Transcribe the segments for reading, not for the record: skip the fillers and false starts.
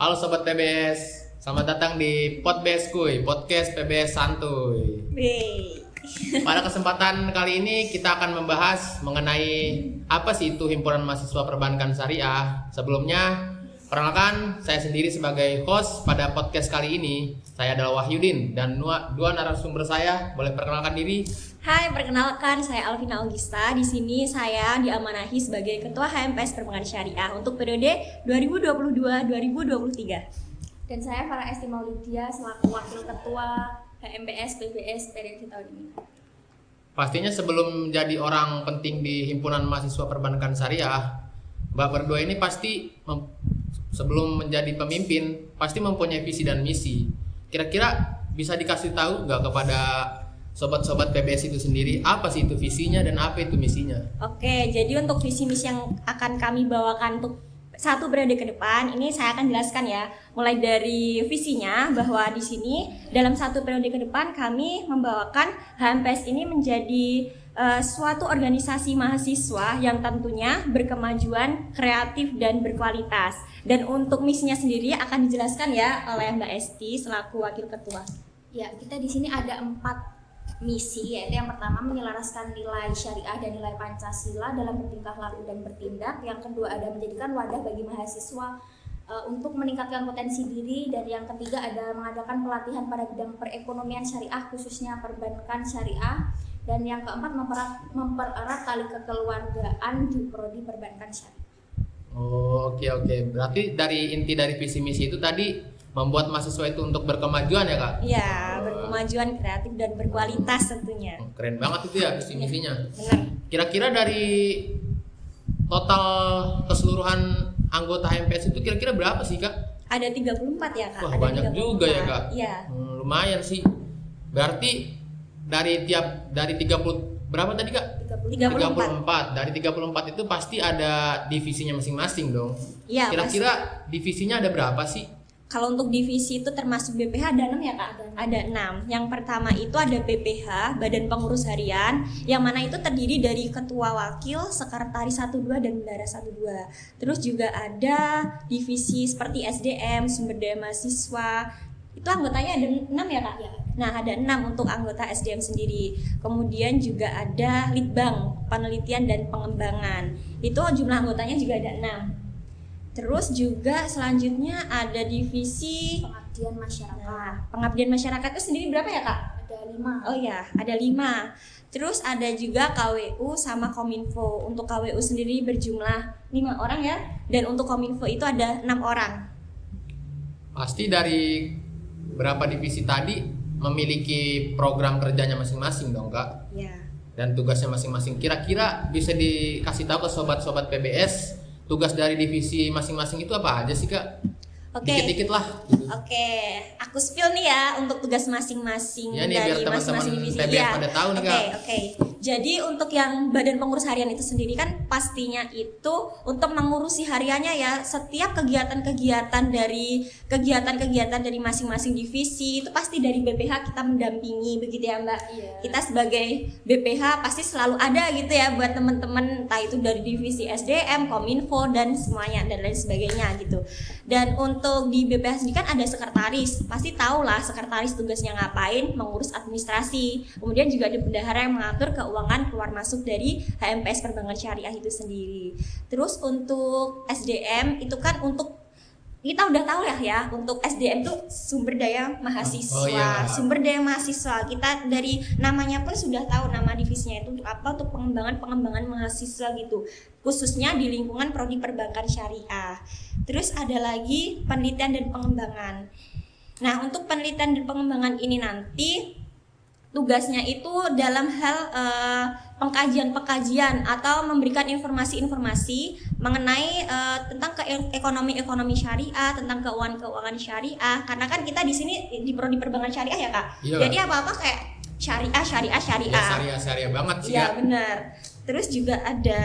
Halo Sobat PBS, selamat datang di Podcast Kuy, Podcast PBS Santuy. Pada kesempatan kali ini kita akan membahas mengenai apa sih itu Himpunan Mahasiswa Perbankan Syariah. Sebelumnya, perkenalkan saya sendiri sebagai host pada podcast kali ini. Saya adalah Wahyudin dan dua narasumber saya boleh perkenalkan diri. Hai, perkenalkan saya Alvina Augista. Di sini saya diamanahi sebagai Ketua HMPS Perbankan Syariah untuk periode 2022-2023. Dan saya Farah Esti Maulidia selaku Wakil Ketua HMPS PBS periode tahun ini. Pastinya sebelum menjadi orang penting di Himpunan Mahasiswa Perbankan Syariah, Mbak berdua ini pasti sebelum menjadi pemimpin pasti mempunyai visi dan misi. Kira-kira bisa dikasih tahu nggak kepada sobat-sobat PBS itu sendiri apa sih itu visinya dan apa itu misinya? Oke, jadi untuk visi misi yang akan kami bawakan untuk satu periode ke depan ini saya akan jelaskan ya. Mulai dari visinya bahwa di sini dalam satu periode ke depan kami membawakan HMPS ini menjadi suatu organisasi mahasiswa yang tentunya berkemajuan, kreatif dan berkualitas. Dan untuk misinya sendiri akan dijelaskan ya oleh Mbak Esti selaku wakil ketua. Ya, kita di sini ada 4 misi, yaitu yang pertama menyelaraskan nilai syariah dan nilai Pancasila dalam bertingkah laku dan bertindak. Yang kedua ada menjadikan wadah bagi mahasiswa untuk meningkatkan potensi diri, dan yang ketiga ada mengadakan pelatihan pada bidang perekonomian syariah khususnya perbankan syariah, dan yang keempat mempererat tali kekeluargaan di prodi perbankan syariah. Oh, oke. Berarti inti dari visi misi itu tadi membuat mahasiswa itu untuk berkemajuan ya Kak? Iya, berkemajuan, kreatif dan berkualitas tentunya. Keren banget itu ya visi misinya. Benar. Kira-kira dari total keseluruhan anggota HMPS itu kira-kira berapa sih Kak? Ada 34 ya Kak? Wah, Ada banyak 34. juga ya Kak? Iya. Lumayan sih. Berarti dari 30 berapa tadi Kak? 34. Dari 34 itu pasti ada divisinya masing-masing dong. Iya. Kira-kira divisinya ada berapa sih? Kalau untuk divisi itu termasuk BPH ada 6 ya Kak? Ada 6. Yang pertama itu ada BPH, Badan Pengurus Harian, yang mana itu terdiri dari ketua wakil, sekretaris 12 dan bendara 12. Terus juga ada divisi seperti SDM, sumber daya mahasiswa. Itu anggotanya ada 6 ya Kak? Ya. Nah, ada 6 untuk anggota SDM sendiri. Kemudian juga ada Litbang, penelitian dan pengembangan. Itu jumlah anggotanya juga ada 6. Terus juga selanjutnya ada divisi Pengabdian masyarakat. Nah, pengabdian masyarakat itu sendiri berapa ya Kak? Ada 5. Oh ya, ada 5. Terus ada juga KWU sama Kominfo. Untuk KWU sendiri berjumlah 5 orang ya. Dan untuk Kominfo itu ada 6 orang. Pasti dari berapa divisi tadi memiliki program kerjanya masing-masing dong Kak? Ya. Dan tugasnya masing-masing. Kira-kira bisa dikasih tahu ke sobat-sobat PBS tugas dari divisi masing-masing itu apa aja sih Kak? Oke. Dikit-dikit lah. Oke, aku spill nih ya untuk tugas masing-masing Ya nih, dari biar masing-masing divisi. teman-teman PBS pada tahu nih Kak. Oke. Jadi untuk yang Badan Pengurus Harian itu sendiri kan pastinya itu untuk mengurusi hariannya ya, setiap kegiatan-kegiatan dari masing-masing divisi itu pasti dari BPH kita mendampingi begitu ya Mbak. Iya. Kita sebagai BPH pasti selalu ada gitu ya buat teman-teman, entah itu dari divisi SDM, Kominfo dan semuanya dan lain sebagainya gitu. Dan untuk di BPH sendiri kan ada sekretaris, pasti tahu lah sekretaris tugasnya ngapain, mengurus administrasi. Kemudian juga ada bendahara yang mengatur keuangan keluar masuk dari HMPS Perbankan Syariah itu sendiri. Terus untuk SDM itu kan untuk kita udah tahu ya untuk SDM itu sumber daya mahasiswa. Oh, iya. Sumber daya mahasiswa kita dari namanya pun sudah tahu nama divisinya itu untuk apa, untuk pengembangan mahasiswa gitu, khususnya di lingkungan prodi perbankan syariah. Terus ada lagi penelitian dan pengembangan. Nah, untuk penelitian dan pengembangan ini nanti tugasnya itu dalam hal pengkajian atau memberikan informasi-informasi mengenai tentang ekonomi syariah, tentang keuangan syariah. Karena kan kita di sini di prodi perbankan syariah ya Kak. Iya. Jadi apa-apa kayak syariah. Ya, syariah banget sih Iya, Kak. benar. Terus juga ada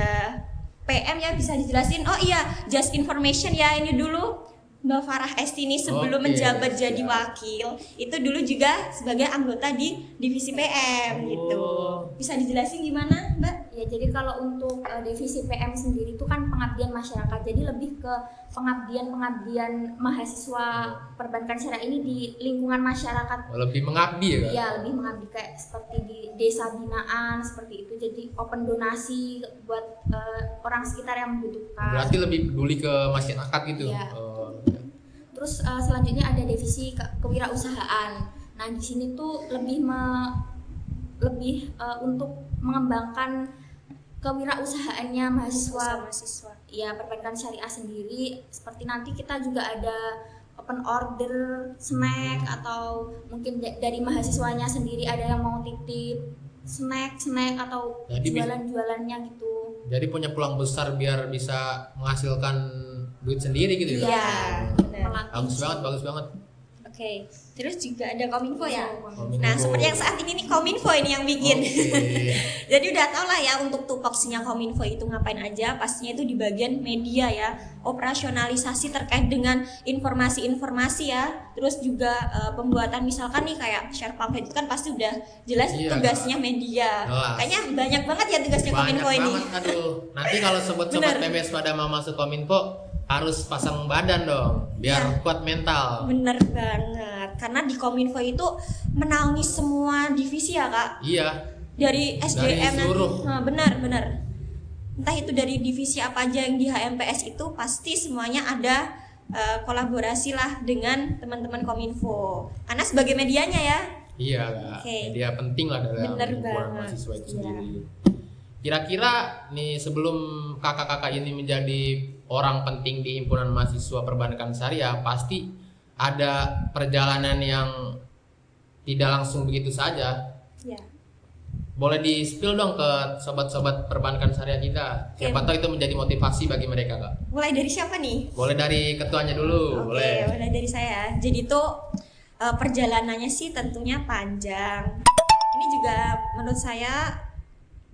PM ya, bisa dijelasin. Oh iya, just information ya, ini dulu Mbak Farah Esti ini sebelum menjabat jadi wakil itu dulu juga sebagai anggota di divisi PM gitu. Bisa dijelasin gimana Mbak? Ya, jadi kalau untuk divisi PM sendiri itu kan pengabdian masyarakat. Jadi lebih ke pengabdian mahasiswa perbankan syariah ini di lingkungan masyarakat. Lebih mengabdi ya Kak? Ya, lebih mengabdi kayak seperti di desa binaan seperti itu. Jadi open donasi buat orang sekitar yang membutuhkan. Berarti lebih peduli ke masyarakat gitu. Iya. Oh. Terus selanjutnya ada divisi kewirausahaan. Nah, di sini tuh lebih untuk mengembangkan kewirausahaannya mahasiswa ya perbankan syariah sendiri. Seperti nanti kita juga ada open order snack atau mungkin dari mahasiswanya sendiri ada yang mau titip snack atau Jadi jualannya gitu. Jadi punya peluang besar biar bisa menghasilkan duit sendiri gitu ya Kak? Iya, benar. Melatih. Bagus banget. Oke, terus juga ada Kominfo ya. Kominfo. Nah, seperti yang saat ini nih Kominfo ini yang bikin. Oke. Jadi udah tau lah ya untuk tupoksinya Kominfo itu ngapain aja. Pastinya itu di bagian media ya, operasionalisasi terkait dengan informasi-informasi ya. Terus juga pembuatan misalkan nih kayak share pamphlet itu kan pasti udah jelas Iya, tugasnya media. jelas. Kayaknya banyak banget ya tugasnya Banyak Kominfo ini. banget, aduh. Nanti kalau sobat-sobat Bener. PBS pada mau masuk Kominfo harus pasang badan dong, biar Ya. kuat mental. Bener banget, karena di Kominfo itu menaungi semua divisi ya Kak. Iya, Dari SDM Dari seluruh. nah, benar entah itu dari divisi apa aja yang di HMPS itu pasti semuanya ada kolaborasi lah dengan teman-teman Kominfo karena sebagai medianya ya. iya Kak. Oke. Media penting lah dalam Bener himpunan banget. mahasiswa itu Iya. sendiri. Kira-kira nih sebelum kakak-kakak ini menjadi orang penting di himpunan mahasiswa perbankan syariah, pasti ada perjalanan yang tidak langsung begitu saja. Ya. Boleh di-spill dong ke sobat-sobat perbankan syariah kita. Siapa Oke. tahu itu menjadi motivasi bagi mereka, Kak. Mulai dari siapa nih? Boleh dari ketuanya dulu, Oke, boleh. mulai dari saya. Jadi tuh perjalanannya sih tentunya panjang. Ini juga menurut saya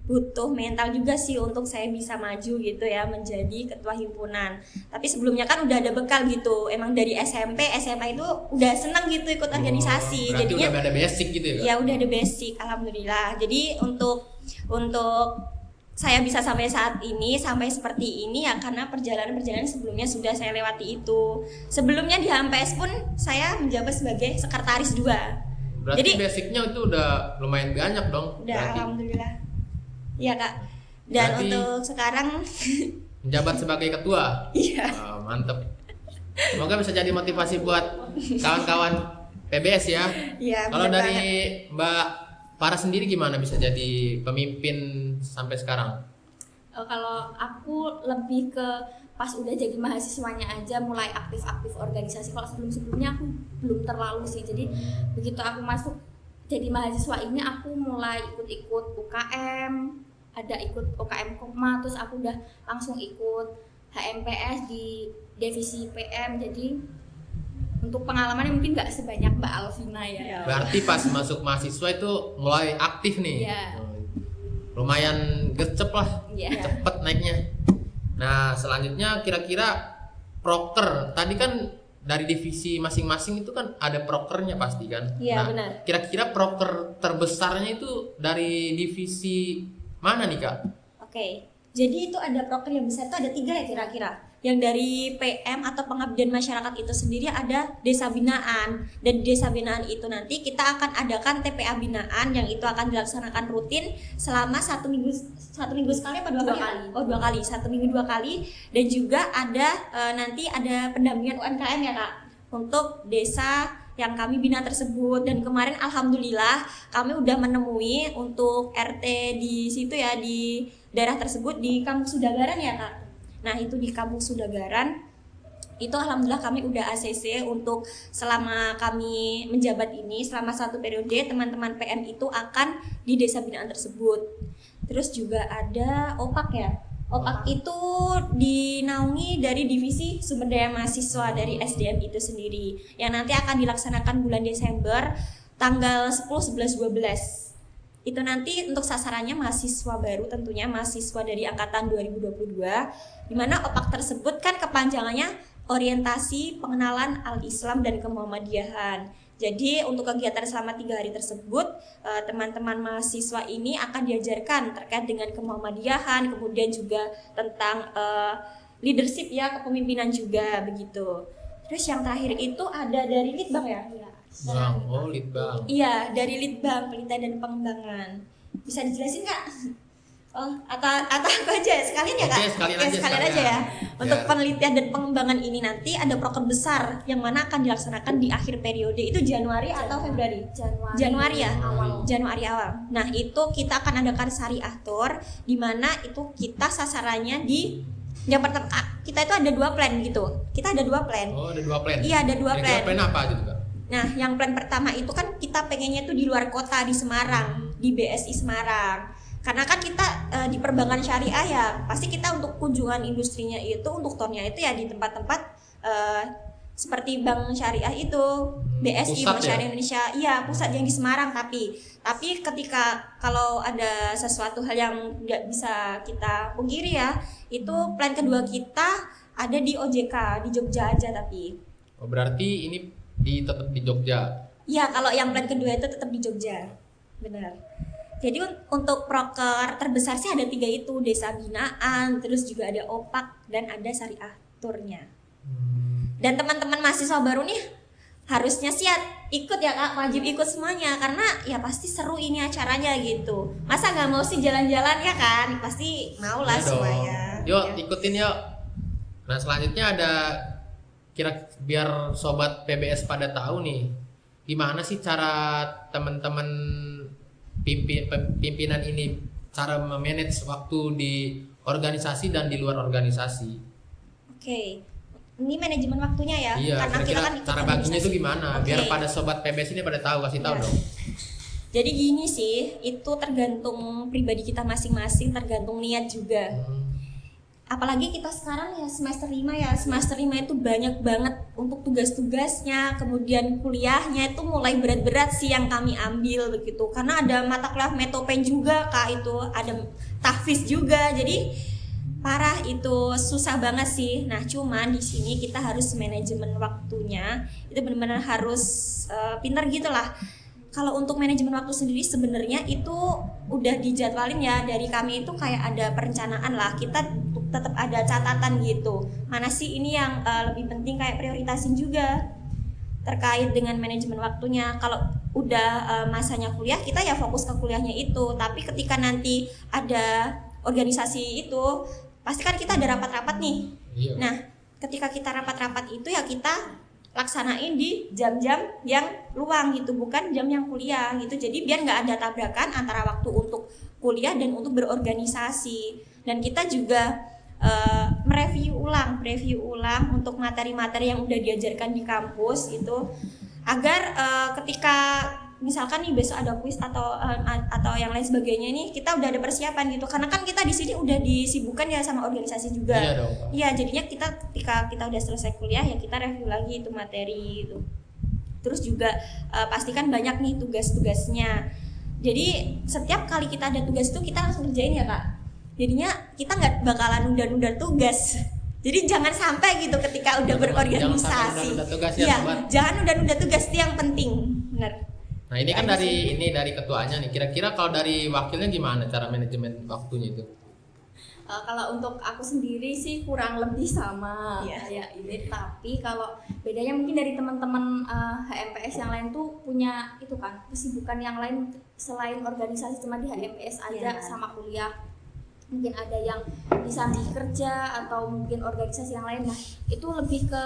butuh mental juga sih untuk saya bisa maju gitu ya menjadi ketua himpunan. Tapi sebelumnya kan udah ada bekal gitu. Emang dari SMP, SMA itu udah seneng gitu ikut organisasi. Berarti Jadinya udah ada basic gitu ya, Kak? ya udah ada basic, alhamdulillah. Jadi untuk saya bisa sampai saat ini, sampai seperti ini ya karena perjalanan sebelumnya sudah saya lewati itu. Sebelumnya di HMPS pun saya menjabat sebagai sekretaris 2. Berarti Jadi basicnya itu udah lumayan banyak dong. udah Berarti alhamdulillah. Iya Kak. Dan Berarti- untuk sekarang menjabat sebagai ketua. iya. Wah, mantep. Semoga bisa jadi motivasi buat kawan-kawan PBS ya. Iya. Kalau bener dari banget. Mbak Farah sendiri gimana bisa jadi pemimpin sampai sekarang? Kalau aku lebih ke pas udah jadi mahasiswanya aja mulai aktif-aktif organisasi. Kalau sebelum-sebelumnya aku belum terlalu sih. Jadi begitu aku masuk jadi mahasiswa ini aku mulai ikut-ikut UKM, ada ikut UKM Kopma, terus aku udah langsung ikut HMPS di divisi PM. Jadi untuk pengalamannya mungkin nggak sebanyak Mbak Alvina ya. Ya. Berarti pas masuk mahasiswa itu mulai aktif nih. Iya. Lumayan gercep lah, Iya. cepet naiknya. Nah selanjutnya kira-kira proker tadi kan dari divisi masing-masing itu kan ada prokernya pasti kan. Iya, Nah, benar. kira-kira proker terbesarnya itu dari divisi mana nih Kak? Oke. Jadi itu ada proker yang besar itu ada 3 ya kira-kira. Yang dari PM atau pengabdian masyarakat itu sendiri ada desa binaan. Dan di desa binaan itu nanti kita akan adakan TPA binaan yang itu akan dilaksanakan rutin selama satu minggu sekali apa 2 Dua kali? kali. Oh 2 kali, 1 minggu 2 kali. Dan juga ada nanti ada pendampingan UMKM ya Kak untuk desa yang kami bina tersebut. Dan kemarin alhamdulillah kami udah menemui untuk RT di situ ya di daerah tersebut di Kampung Sudagaran ya Kak. Nah itu di Kampung Sudagaran itu alhamdulillah kami udah ACC untuk selama kami menjabat ini selama 1 periode teman-teman PM itu akan di desa binaan tersebut. Terus juga ada OPAK ya. OPAK itu dinaungi dari divisi sumber daya mahasiswa dari SDM itu sendiri yang nanti akan dilaksanakan bulan Desember tanggal 10, 11, 12. Itu nanti untuk sasarannya mahasiswa baru, tentunya mahasiswa dari angkatan 2022, di mana OPAK tersebut kan kepanjangannya orientasi pengenalan al-Islam dan kemuhammadiyahan. Jadi untuk kegiatan selama 3 hari tersebut, teman-teman mahasiswa ini akan diajarkan terkait dengan kemuhamadiyahan, kemudian juga tentang leadership ya, kepemimpinan juga begitu. Terus yang terakhir itu ada dari Litbang ya? Bang, oh Litbang. Iya, dari Litbang, Penelitian dan Pengembangan. Bisa dijelasin Kak? Oh, atau apa aja sekalian ya Kak? Oke, sekalian aja ya. Untuk Ya. penelitian dan pengembangan ini nanti ada proker besar yang mana akan dilaksanakan di akhir periode itu Januari atau Februari? Januari ya? Januari awal. Nah, itu kita akan adakan syariah tour di mana itu kita sasarannya di yang pertama kita itu ada 2 plan gitu. Kita ada 2 plan. Oh, ada 2 plan. Iya, ada 2 Kira-kira plan. plan apa aja tuh, Kak? Nah, yang plan pertama itu kan kita pengennya itu di luar kota di Semarang, di BSI Semarang. Karena kan kita di perbankan syariah ya, pasti kita untuk kunjungan industrinya itu untuk tournya itu ya di tempat-tempat seperti bank syariah itu, BSI Pusat Bank Syariah Indonesia, iya pusat yang di Semarang. Tapi ketika kalau ada sesuatu hal yang nggak bisa kita pungkiri ya, itu plan kedua kita ada di OJK di Jogja aja tapi. Oh, berarti ini tetap di Jogja. Iya, kalau yang plan kedua itu tetap di Jogja. Benar. Jadi untuk proker terbesar sih ada 3 itu, desa binaan, terus juga ada opak dan ada syariah tournya. Dan teman-teman mahasiswa baru nih harusnya siap ikut ya Kak, wajib ikut semuanya karena ya pasti seru ini acaranya gitu. Masa nggak mau sih jalan-jalan ya kan? Pasti mau lah Ya dong. semuanya. Yuk, Ya. ikutin yuk. Nah, selanjutnya ada biar sobat PBS pada tahu nih, gimana sih cara teman-teman pimpinan ini cara memanage waktu di organisasi dan di luar organisasi. Oke. Ini manajemen waktunya ya. Iya, Karena kita kira-kira kan ikut cara baginya itu organisasi. gimana? Oke. Biar pada sobat PBS ini pada tahu, kasih tahu Iya. dong. Jadi gini sih, itu tergantung pribadi kita masing-masing, tergantung niat juga. Apalagi kita sekarang ya semester 5 ya. Semester 5 itu banyak banget untuk tugas-tugasnya, kemudian kuliahnya itu mulai berat-berat sih yang kami ambil begitu. Karena ada mata kuliah metopen juga Kak, itu ada tahfiz juga. Jadi parah itu, susah banget sih. Nah, cuman di sini kita harus manajemen waktunya. Itu benar-benar harus pintar gitu lah. Kalau untuk manajemen waktu sendiri sebenarnya itu udah dijadwalin ya dari kami itu kayak ada perencanaan lah. Kita tetap ada catatan gitu. Mana sih ini yang lebih penting kayak prioritasin juga terkait dengan manajemen waktunya. Kalau udah masanya kuliah kita ya fokus ke kuliahnya itu. Tapi ketika nanti ada organisasi itu pasti kan kita ada rapat-rapat nih. Iya. Nah, ketika kita rapat-rapat itu ya kita laksanain di jam-jam yang luang gitu, bukan jam yang kuliah gitu. Jadi biar nggak ada tabrakan antara waktu untuk kuliah dan untuk berorganisasi. Dan kita juga mereview ulang untuk materi-materi yang udah diajarkan di kampus itu agar ketika misalkan nih besok ada kuis atau yang lain sebagainya nih kita udah ada persiapan gitu, karena kan kita di sini udah disibukkan ya sama organisasi juga. Iya dong. Iya, jadinya kita ketika kita udah selesai kuliah ya kita review lagi itu materi itu. Terus juga pastikan banyak nih tugas-tugasnya. Jadi setiap kali kita ada tugas itu kita langsung kerjain ya Kak. Jadinya kita nggak bakalan nunda-nunda tugas. Jadi jangan sampai gitu ketika udah berorganisasi. Jangan sampai nunda-nunda tugas ya, Iya, sobat. jangan nunda-nunda tugas itu yang penting. Benar. Nah, ini kan dari ketuanya nih. Kira-kira kalau dari wakilnya gimana cara manajemen waktunya itu? Kalau untuk aku sendiri sih kurang lebih sama Iya. kayak ini, tapi kalau bedanya mungkin dari teman-teman HMPS yang lain tuh punya itu kan kesibukan yang lain selain organisasi, cuma di HMPS aja Iya. sama kuliah. Mungkin ada yang di samping kerja atau mungkin organisasi yang lain. Nah, itu lebih ke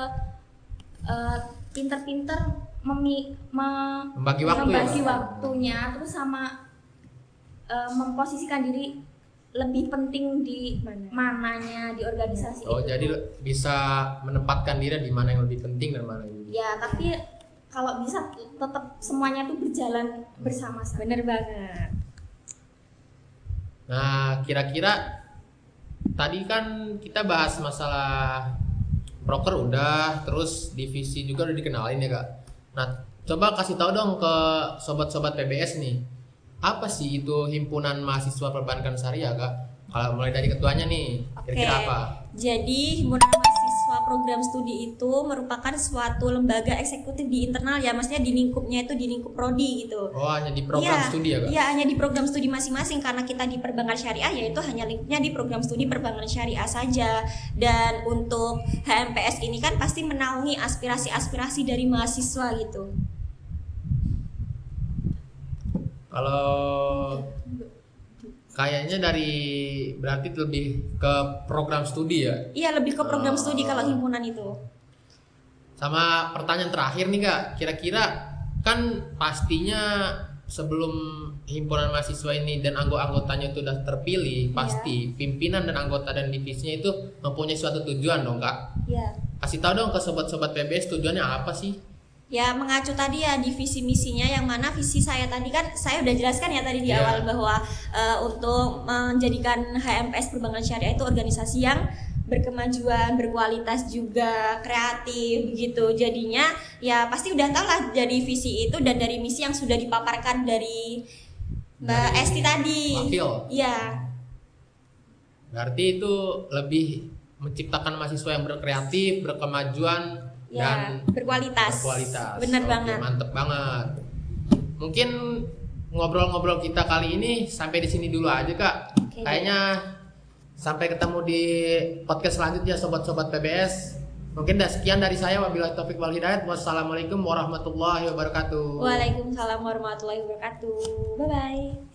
pinter-pinter Membagi waktu membagi ya, Pak? waktunya, terus sama memposisikan diri lebih penting di mananya di organisasi Oh, itu. jadi bisa menempatkan diri di mana yang lebih penting dan mana yang Ya, tapi kalau bisa tetap semuanya tuh berjalan bersama-sama. Bener banget. Nah, kira-kira tadi kan kita bahas masalah proker udah, terus divisi juga udah dikenalin ya Kak. Nah, coba kasih tahu dong ke sobat-sobat PBS nih, apa sih itu Himpunan Mahasiswa Perbankan Syariah Kak? Kalau mulai dari ketuanya nih, kira-kira apa? Jadi Himpunan Mahasiswa program studi itu merupakan suatu lembaga eksekutif di internal ya, maksudnya di lingkupnya itu di lingkup prodi gitu. Oh, hanya di program studi ya, Kak? Iya, hanya di program studi masing-masing, karena kita di perbankan syariah yaitu hanya lingkupnya di program studi perbankan syariah saja. Dan untuk HMPS ini kan pasti menaungi aspirasi-aspirasi dari mahasiswa gitu. Kalau kayaknya berarti lebih ke program studi ya? Iya, lebih ke program studi kalau himpunan itu. Sama pertanyaan terakhir nih Kak, kira-kira kan pastinya sebelum himpunan mahasiswa ini dan anggotanya itu sudah terpilih, pasti pimpinan dan anggota dan divisinya itu mempunyai suatu tujuan dong Kak? Iya. Kasih tahu dong ke sobat-sobat PBS tujuannya apa sih? Ya, mengacu tadi ya di visi misinya, yang mana visi saya tadi kan saya udah jelaskan ya tadi di awal bahwa untuk menjadikan HMPS Perbankan Syariah itu organisasi yang berkemajuan, berkualitas juga, kreatif begitu. Jadinya ya pasti udah tahu lah dari visi itu dan dari misi yang sudah dipaparkan dari Mbak Esti tadi. Wakil. Iya. Berarti itu lebih menciptakan mahasiswa yang berkreatif, berkemajuan, dan berkualitas. Bener banget. Mantep banget. Mungkin ngobrol-ngobrol kita kali ini sampai di sini dulu aja Kak. Kayaknya sampai ketemu di podcast selanjutnya sobat-sobat PBS. Mungkin sekian dari saya, wabillahi taufik wal hidayah. Wassalamualaikum warahmatullahi wabarakatuh. Waalaikumsalam warahmatullahi wabarakatuh. Bye bye.